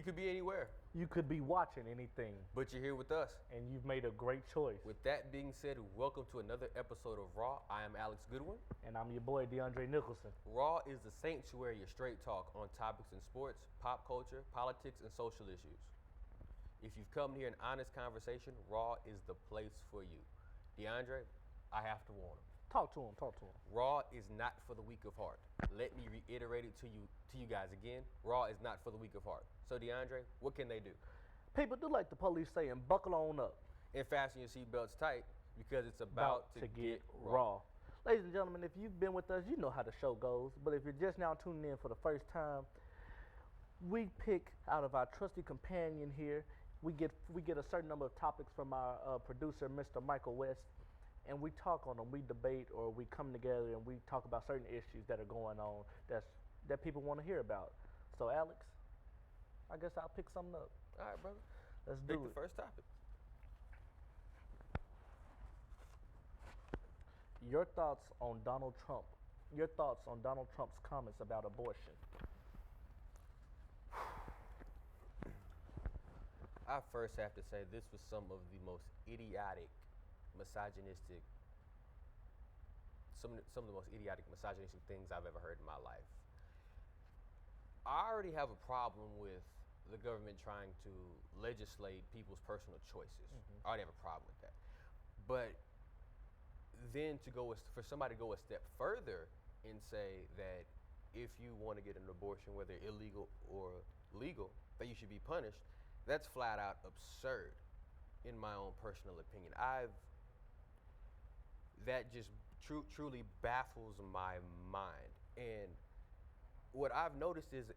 could be anywhere. You could be watching anything. But you're here with us. And you've made a great choice. With that being said, welcome to another episode of Raw. I am Alex Goodwin. And I'm your boy, DeAndre Nicholson. Raw is the sanctuary of straight talk on topics in sports, pop culture, politics, and social issues. If you've come to hear an honest conversation, Raw is the place for you. DeAndre, I have to warn him. Talk to him. Raw is not for the weak of heart. Let me reiterate it to you guys again. Raw is not for the weak of heart. So DeAndre, what can they do? People do like the police saying, buckle on up. And fasten your seatbelts tight because it's about to get raw. Ladies and gentlemen, if you've been with us, you know how the show goes. But if you're just now tuning in for the first time, we pick out of our trusty companion here. We get a certain number of topics from our producer, Mr. Michael West. And we talk on them, we debate, or we come together and we talk about certain issues that are going on that people want to hear about. So, Alex, I guess I'll pick something up. All right, brother. Let's do it. Pick the first topic. Your thoughts on Donald Trump. Your thoughts on Donald Trump's comments about abortion. I first have to say this was some of the most idiotic, misogynistic, some of the most idiotic, misogynistic things I've ever heard in my life. I already have a problem with the government trying to legislate people's personal choices. Mm-hmm. I already have a problem with that. But then for somebody to go a step further and say that if you want to get an abortion, whether illegal or legal, that you should be punished, that's flat out absurd, in my own personal opinion. That just truly baffles my mind. And what I've noticed is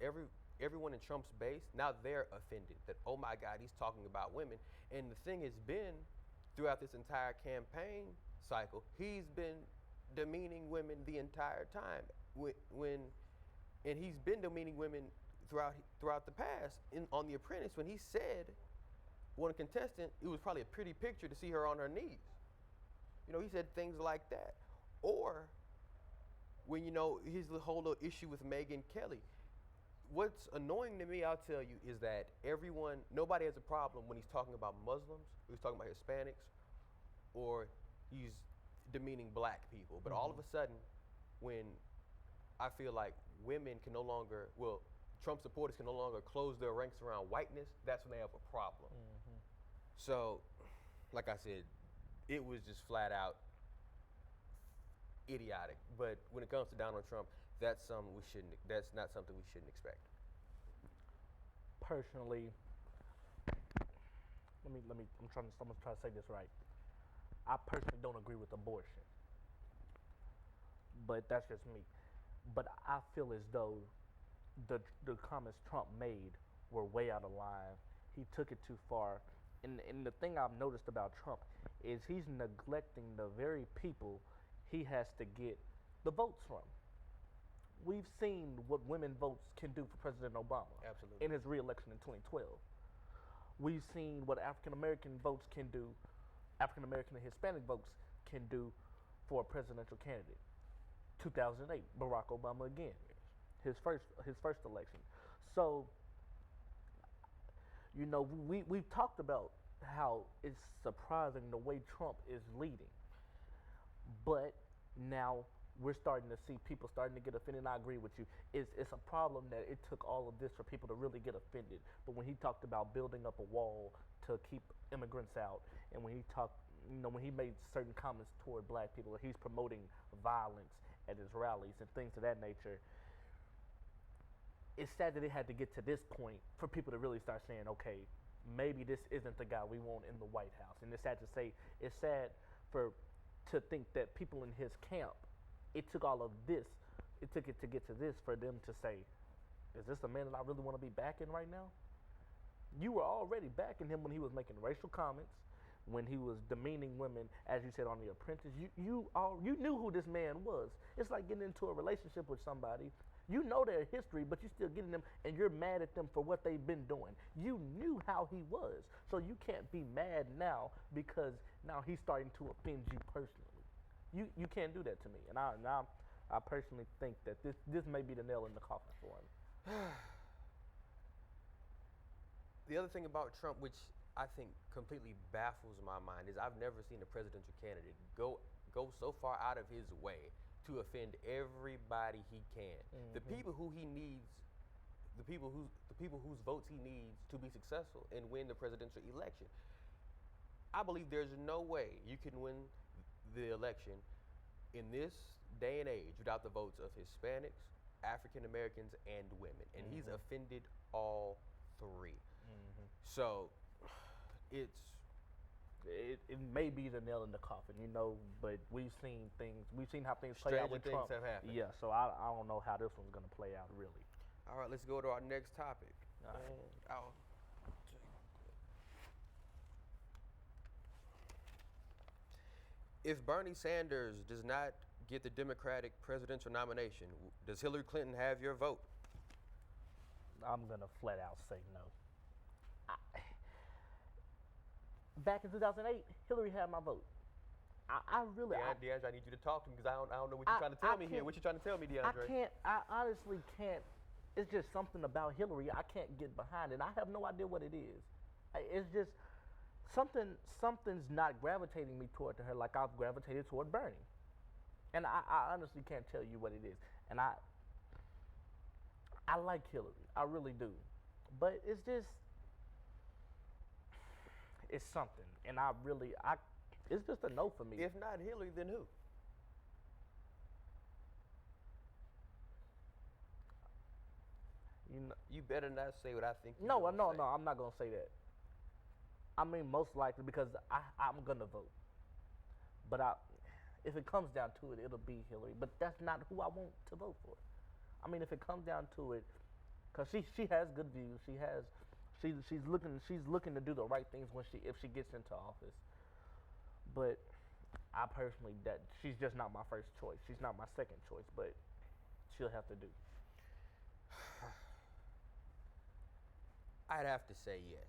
everyone in Trump's base, now they're offended that, oh my God, he's talking about women. And the thing has been, throughout this entire campaign cycle, he's been demeaning women the entire time. And he's been demeaning women throughout the past. On The Apprentice, when he said, one contestant, it was probably a pretty picture to see her on her knees. You know, he said things like that. Or when, his whole little issue with Megyn Kelly. What's annoying to me, I'll tell you, is that nobody has a problem when he's talking about Muslims, or he's talking about Hispanics, or he's demeaning black people. But all of a sudden, when I feel like women can no longer, Trump supporters can no longer close their ranks around whiteness, that's when they have a problem. Mm-hmm. So, like I said, it was just flat out idiotic. But when it comes to Donald Trump, that's not something we shouldn't expect. Personally, I'm trying to say this right. I personally don't agree with abortion, but that's just me. But I feel as though the comments Trump made were way out of line. He took it too far. And the thing I've noticed about Trump is he's neglecting the very people he has to get the votes from. We've seen what women votes can do for President Obama. Absolutely. In his re-election in 2012. We've seen what African American votes can do, African American and Hispanic votes can do for a presidential candidate. 2008, Barack Obama again, his first election. So, we've talked about how it's surprising the way Trump is leading. But now we're starting to see people starting to get offended, and I agree with you. It's a problem that it took all of this for people to really get offended. But when he talked about building up a wall to keep immigrants out, and when he made certain comments toward black people, he's promoting violence at his rallies and things of that nature, it's sad that it had to get to this point for people to really start saying, okay, maybe this isn't the guy we want in the White House. And it's sad to think that people in his camp, it took it to get to this for them to say, is this the man that I really want to be backing right now? You were already backing him when he was making racial comments, when he was demeaning women, as you said on The Apprentice. You knew who this man was. It's like getting into a relationship with somebody. You know their history, but you're still getting them, and you're mad at them for what they've been doing. You knew how he was, so you can't be mad now because now he's starting to offend you personally. You can't do that to me, and I personally think that this may be the nail in the coffin for him. The other thing about Trump, which I think completely baffles my mind, is I've never seen a presidential candidate go so far out of his way to offend everybody he can. The people who he needs, the people whose votes he needs to be successful and win the presidential election. I believe there's no way you can win the election in this day and age without the votes of Hispanics, African Americans, and women. And he's offended all three. So it may be the nail in the coffin, but we've seen how things play out stranger with things Trump. have happened. Yeah, so I don't know how this one's gonna play out really. All right, let's go to our next topic. All right. If Bernie Sanders does not get the Democratic presidential nomination, does Hillary Clinton have your vote? I'm gonna flat out say no. Back in 2008, Hillary had my vote. I really. DeAndre, I need you to talk to me because I don't know what you're trying to tell me here. What you trying to tell me, DeAndre? I honestly can't. It's just something about Hillary I can't get behind, and I have no idea what it is. It's just something's not gravitating me toward her like I've gravitated toward Bernie. And I honestly can't tell you what it is. And I like Hillary. I really do. But it's something. And it's just a no for me. If not Hillary, then who? You better not say what I think you're No, gonna say. I'm not going to say that. I mean, most likely because I'm going to vote. But if it comes down to it, it'll be Hillary. But that's not who I want to vote for. I mean, if it comes down to it, because she has good views. She's looking to do the right things if she gets into office. But I personally, she's just not my first choice. She's not my second choice, but she'll have to do. I'd have to say yes.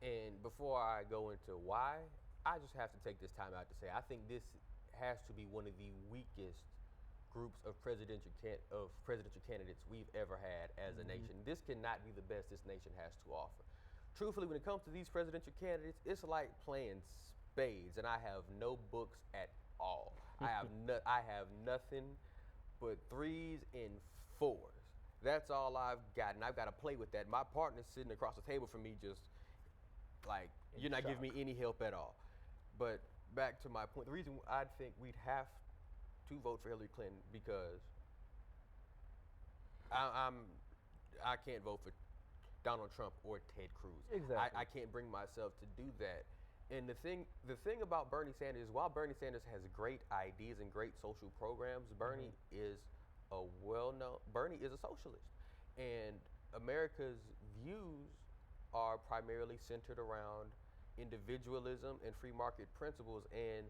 And before I go into why, I just have to take this time out to say I think this has to be one of the weakest groups of presidential candidates we've ever had as a nation. This cannot be the best this nation has to offer. Truthfully, when it comes to these presidential candidates, it's like playing spades, and I have no books at all. I have nothing but 3s and 4s. That's all I've got, and I've got to play with that. My partner's sitting across the table from me just like, you're not giving me any help at all. But back to my point, the reason I think we'd have to vote for Hillary Clinton because I can't vote for Donald Trump or Ted Cruz. Exactly. I can't bring myself to do that. And the thing about Bernie Sanders is while Bernie Sanders has great ideas and great social programs, Bernie is Bernie is a socialist. And America's views are primarily centered around individualism and free market principles. And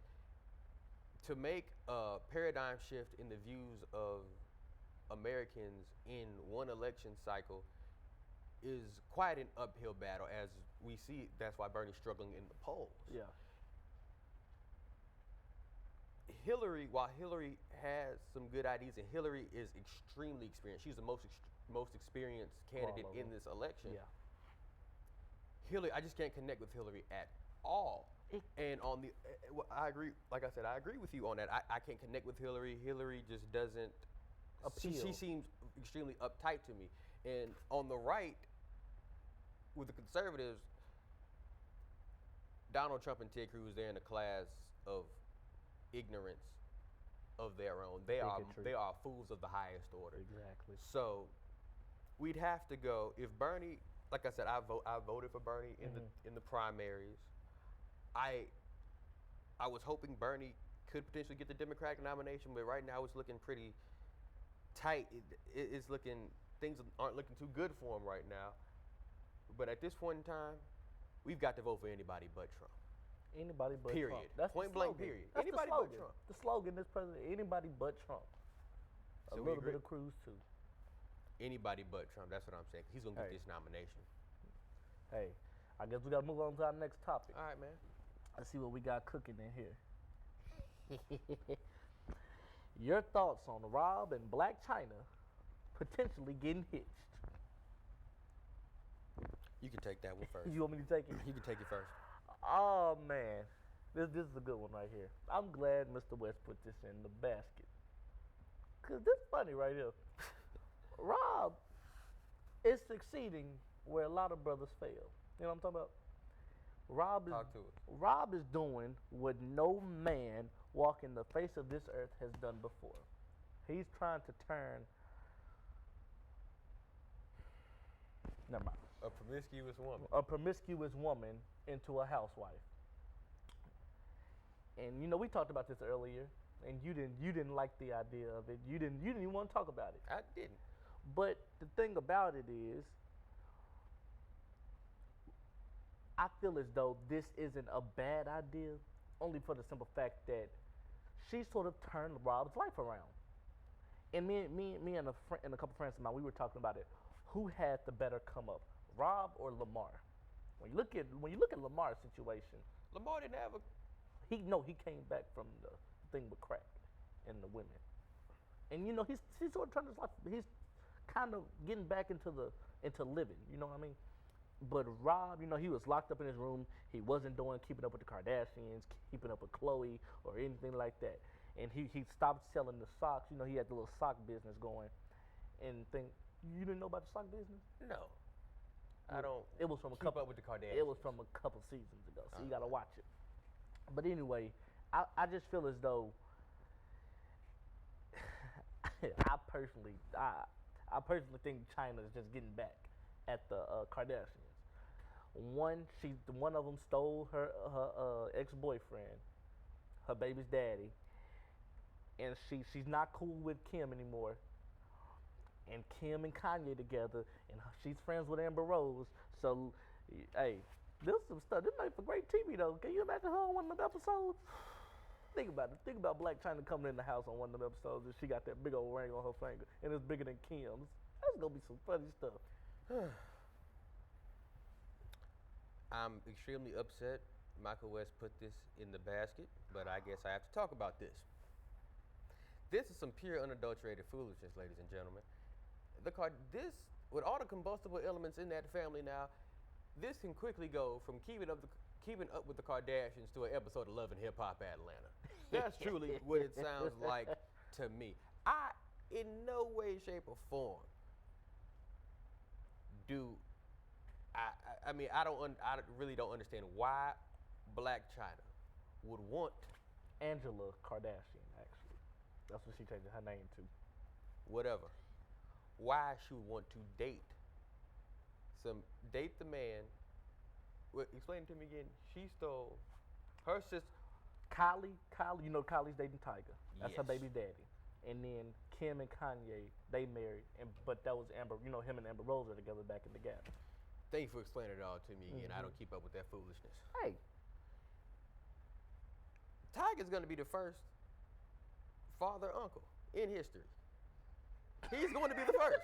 to make a paradigm shift in the views of Americans in one election cycle is quite an uphill battle, as we see. That's why Bernie's struggling in the polls. Yeah. While Hillary has some good ideas, and Hillary is extremely experienced, she's the most experienced candidate in this election. Yeah. Hillary, I just can't connect with Hillary at all. And on the, I agree. Like I said, I agree with you on that. I can't connect with Hillary. Hillary just doesn't appeal. She seems extremely uptight to me. And on the right, with the conservatives, Donald Trump and Ted Cruz, they're in a class of ignorance of their own. They are fools of the highest order. Exactly. So we'd have to go if Bernie. Like I said, I voted for Bernie in the primaries. I was hoping Bernie could potentially get the Democratic nomination, but right now it's looking pretty tight. Things aren't looking too good for him right now. But at this point in time, we've got to vote for anybody but Trump. Anybody but period. Trump. That's point blank. Period. That's anybody the slogan. but Trump. The slogan is president. Anybody but Trump. A So little bit of Cruz too. Anybody but Trump. That's what I'm saying. He's gonna get this nomination. Hey, I guess we gotta move on to our next topic. All right, man. Let's see what we got cooking in here. Your thoughts on Rob and Black China potentially getting hitched? can take that one first. You want me to take it? You can take it first. Oh man, this is a good one right here. I'm glad Mr. West put this in the basket. Cause this funny right here. Rob is succeeding where a lot of brothers fail. You know what I'm talking about? Talk to us. Rob is doing what no man walking the face of this earth has done before. He's trying to turn. Never mind. A promiscuous woman. A promiscuous woman into a housewife. And you know we talked about this earlier, and you didn't like the idea of it. You didn't even want to talk about it. I didn't. But the thing about it is, I feel as though this isn't a bad idea, only for the simple fact that she sort of turned Rob's life around. And me and a couple friends of mine, we were talking about it. Who had the better come up, Rob or Lamar? When you look at Lamar's situation, Lamar didn't have a. he came back from the thing with crack and the women, and you know he's sort of turned his life. He's kind of getting back into living. You know what I mean? But Rob, you know, he was locked up in his room. He wasn't keeping up with the Kardashians, keeping up with Khloe or anything like that. And he stopped selling the socks. You know, he had the little sock business going. And you didn't know about the sock business? No. I don't. It was from keep up with the Kardashians. It was from a couple seasons ago, so you got to watch it. But anyway, I just feel as though I personally think China is just getting back at the Kardashians. One of them stole her ex-boyfriend, her baby's daddy, and she's not cool with Kim anymore. And Kim and Kanye together, and she's friends with Amber Rose. So, hey, this some stuff. This made for great TV though. Can you imagine her on one of them episodes? Think about it. Think about Black China coming in the house on one of them episodes, and she got that big old ring on her finger, and it's bigger than Kim's. That's gonna be some funny stuff. I'm extremely upset Michael West put this in the basket, but I guess I have to talk about this. This is some pure unadulterated foolishness, ladies and gentlemen. This, with all the combustible elements in that family now, this can quickly go from keeping up with the Kardashians to an episode of Love and Hip Hop Atlanta. That's truly what it sounds like to me. I, in no way, shape, or form, I mean, I really don't understand why Black China would want Angela Kardashian, actually. That's what she changed her name to. Whatever. Why she would want to date the man. Explain it to me again. She stole her sister. Kylie, you know Kylie's dating Tiger. That's her Yes. baby daddy. And then Kim and Kanye, they married, but that was Amber. You know, him and Amber Rose are together back in the Gap. Thank you for explaining it all to me again. I don't keep up with that foolishness. Hey, Tiger's going to be the first father uncle in history. He's going to be the first.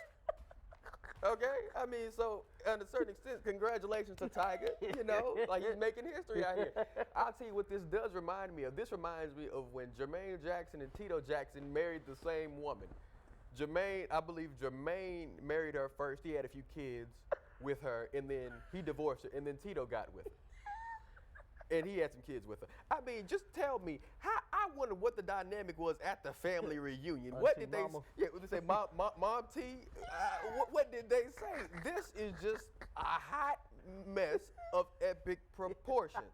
Okay? I mean, so, on a certain extent, congratulations to Tiger. You know, like he's making history out here. I'll tell you what this does remind me of. This reminds me of when Jermaine Jackson and Tito Jackson married the same woman. I believe Jermaine married her first. He had a few kids with her, and then he divorced her, and then Tito got with her. And he had some kids with her. I mean, just tell me, I wonder what the dynamic was at the family reunion. What did they say? Mom T? What did they say? This is just a hot mess of epic proportions.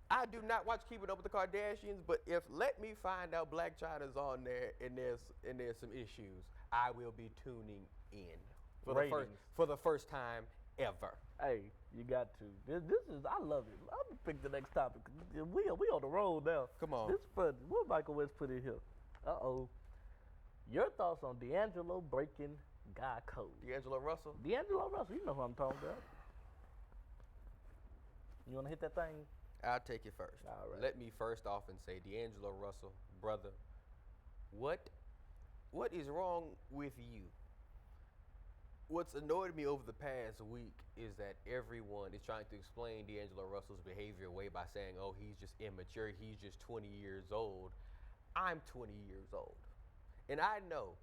I do not watch Keeping Up with the Kardashians, but let me find out Black China's on there and there's some issues, I will be tuning in for the first time ever. Hey, you got to. This is, I love it. I'm gonna pick the next topic. We on the road now. Come on. This fun. What Michael West put in here? Your thoughts on D'Angelo breaking God code? D'Angelo Russell? D'Angelo Russell, you know who I'm talking about. You wanna hit that thing? I'll take it first. All right. Let me first off and say, D'Angelo Russell, brother, what is wrong with you? What's annoyed me over the past week is that everyone is trying to explain D'Angelo Russell's behavior away by saying, oh, he's just immature, he's just 20 years old. I'm 20 years old. And I know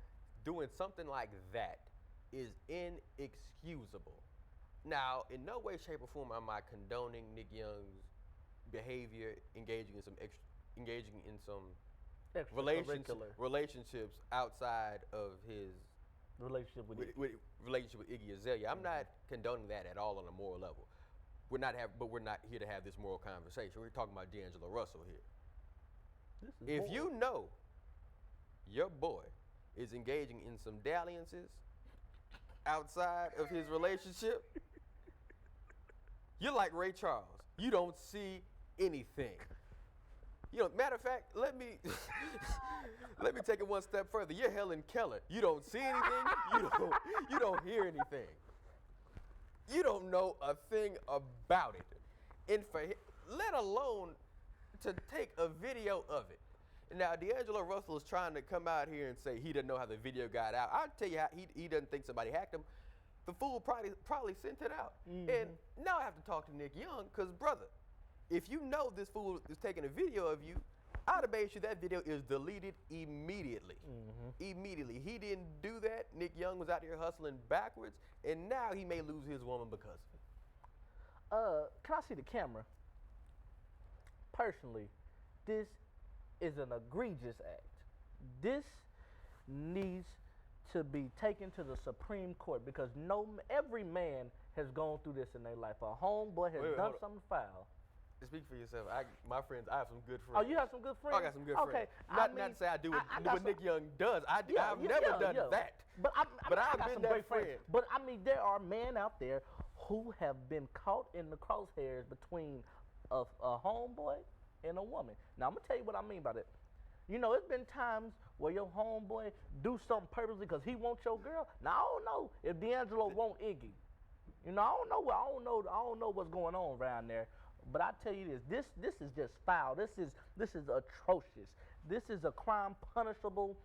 doing something like that is inexcusable. Now, in no way, shape, or form am I condoning Nick Young's behavior, engaging in some Extracurricular relationships outside of his relationship with it. relationship with Iggy Azalea. I'm not condoning that at all on a moral level. We're not here to have this moral conversation. We're talking about D'Angelo Russell here. This is If moral. you know your boy is engaging in some dalliances outside of his relationship, you're like Ray Charles. You don't see anything. Matter of fact, let me let me take it one step further. You're Helen Keller. You don't see anything. You don't hear anything. You don't know a thing about it. And let alone to take a video of it. Now, D'Angelo Russell is trying to come out here and say he doesn't know how the video got out. I'll tell you how he doesn't think somebody hacked him. The fool probably sent it out. And now I have to talk to Nick Young because, brother, if you know this fool is taking a video of you, I'd have made sure that video is deleted immediately. Immediately. He didn't do that. Nick Young was out here hustling backwards, and now he may lose his woman because of it. Can I see the camera? Personally, this is an egregious act. This needs to be taken to the Supreme Court because every man has gone through this in their life. A homeboy has done something foul. Speak for yourself. My friends, I have some good friends. Oh, you have some good friends? I got some good friends. Not to say I do what Nick Young does. I've never done that. But I've been that friend. But I mean, there are men out there who have been caught in the crosshairs between a homeboy and a woman. Now, I'm going to tell you what I mean by that. It's been times where your homeboy do something purposely because he wants your girl. Now, I don't know if D'Angelo want Iggy. I don't know what's going on around there. But I tell you this is just foul. This is atrocious. This is a crime punishable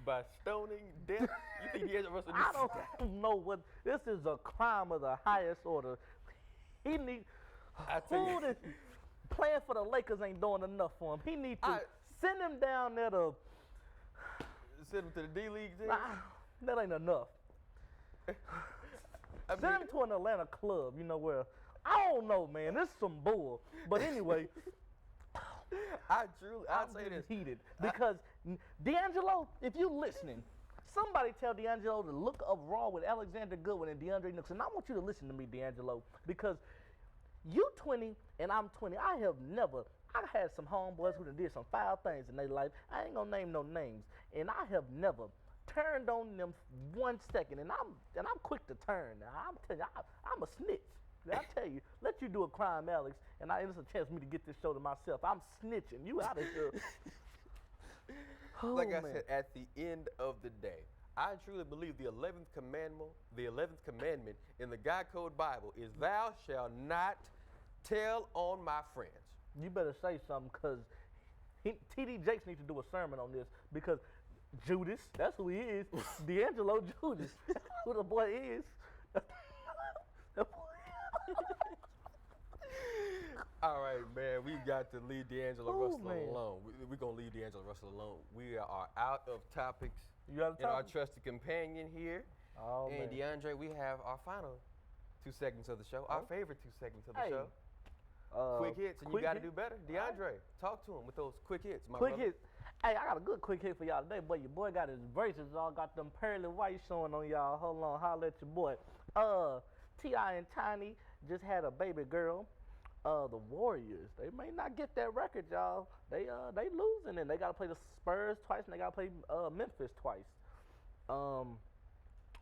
by stoning, death. You think D'Angelo Russell needs I don't know what. This is a crime of the highest order. He need. I tell you. Playing for the Lakers ain't doing enough for him. He needs to send him down there to. Send him to the D League team? That ain't enough. Send him to an Atlanta club, where. I don't know, man. This is some bull. But anyway. I'd say this. Heated. Because D'Angelo, if you listening, somebody tell D'Angelo to look up Raw with Alexander Goodwin and DeAndre Nooks. And I want you to listen to me, D'Angelo, because you 20 and I'm 20. I had some homeboys who did some foul things in their life. I ain't gonna name no names. And I have never turned on them 1 second. And I'm quick to turn. Now, I'm telling you, I'm a snitch. I tell you, let you do a crime, Alex, and it's a chance for me to get this show to myself. I'm snitching. You out of here. Like I said, at the end of the day, I truly believe the 11th commandment in the God Code Bible is thou shalt not tell on my friends. You better say something because T.D. Jakes needs to do a sermon on this because Judas, that's who he is. D'Angelo Judas, who the boy is. All right, man. We've got to leave D'Angelo Russell alone. We're going to leave D'Angelo Russell alone. We are out of topics. You out of and our topics? trusted companion here. Oh, and man. DeAndre, we have our final 2 segments of the show, our favorite 2 segments of the show. Quick hits, and you got to do better. DeAndre, talk to him with those quick hits, my brother. Hits. Hey, I got a good quick hit for y'all today, boy. Your boy got his braces all, got them pearly whites showing on y'all. Hold on, holla at your boy. T.I. and Tiny just had a baby girl. The Warriors, they may not get that record, y'all. They losing, and they got to play the Spurs twice, and they got to play Memphis twice.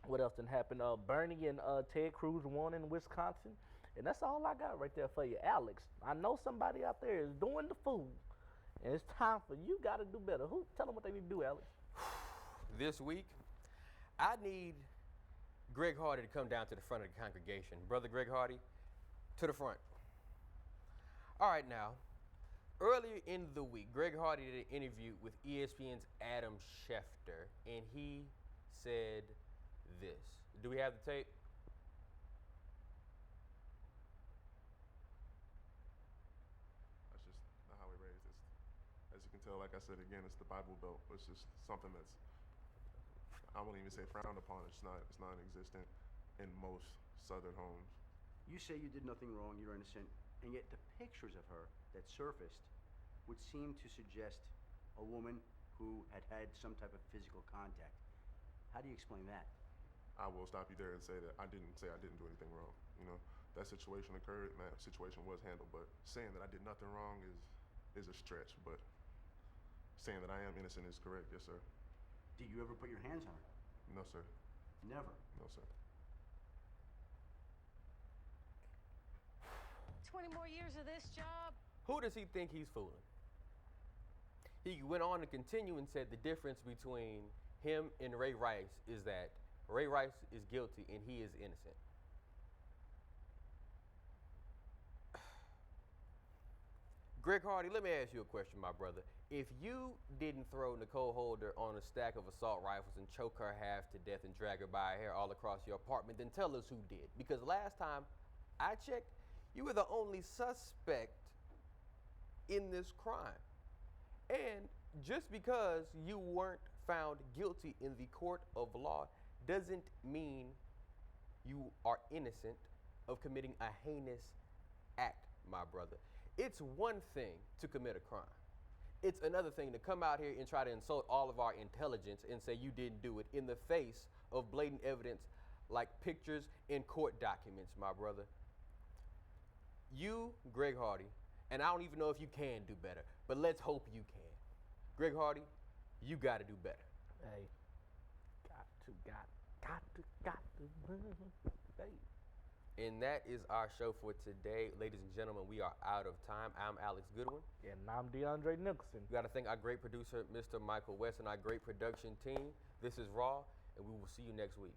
What else didn't happen? Bernie and Ted Cruz won in Wisconsin, and that's all I got right there for you, Alex. I know somebody out there is doing the fool, and it's time for you. Got to do better. Tell them what they need to do, Alex. This week, I need Greg Hardy to come down to the front of the congregation. Brother Greg Hardy, to the front. All right, now, earlier in the week, Greg Hardy did an interview with ESPN's Adam Schefter, and he said this. Do we have the tape? That's just not how we raised this. As you can tell, like I said again, it's the Bible Belt. It's just something that's, I won't even say frowned upon. It's non-existent. in most Southern homes. You say you did nothing wrong, you're innocent, and yet the pictures of her that surfaced would seem to suggest a woman who had had some type of physical contact. How do you explain that? I will stop you there and say that I didn't do anything wrong. You know, that situation occurred and that situation was handled, but saying that I did nothing wrong is a stretch, but saying that I am innocent is correct, yes, sir. Did you ever put your hands on her? No, sir. Never. No, sir. 20 more years of this job? Who does he think he's fooling? He went on to continue and said the difference between him and Ray Rice is that Ray Rice is guilty and he is innocent. Greg Hardy, let me ask you a question, my brother. If you didn't throw Nicole Holder on a stack of assault rifles and choke her half to death and drag her by her hair all across your apartment, then tell us who did. Because last time I checked, you were the only suspect in this crime. And just because you weren't found guilty in the court of law doesn't mean you are innocent of committing a heinous act, my brother. It's one thing to commit a crime. It's another thing to come out here and try to insult all of our intelligence and say you didn't do it in the face of blatant evidence like pictures and court documents, my brother. You, Greg Hardy, and I don't even know if you can do better, but let's hope you can. Greg Hardy, you got to do better. Hey, got to. Hey. And that is our show for today. Ladies and gentlemen, we are out of time. I'm Alex Goodwin. And I'm DeAndre Nicholson. We got to thank our great producer, Mr. Michael West, and our great production team. This is Raw, and we will see you next week.